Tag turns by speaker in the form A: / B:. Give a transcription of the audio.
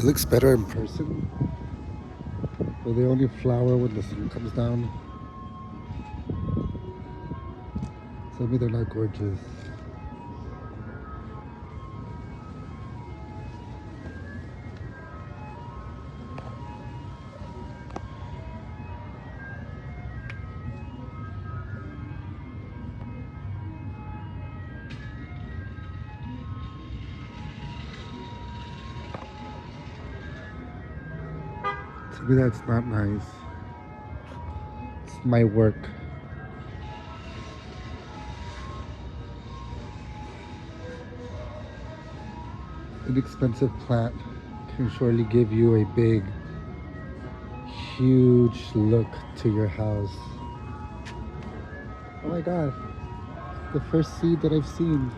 A: looks better in person, but they only flower when the sun comes down. So maybe they're not gorgeous. To me, that's not nice. It's my work. An expensive plant can surely give you a big, huge look to your house. Oh my god, the first seed that I've seen.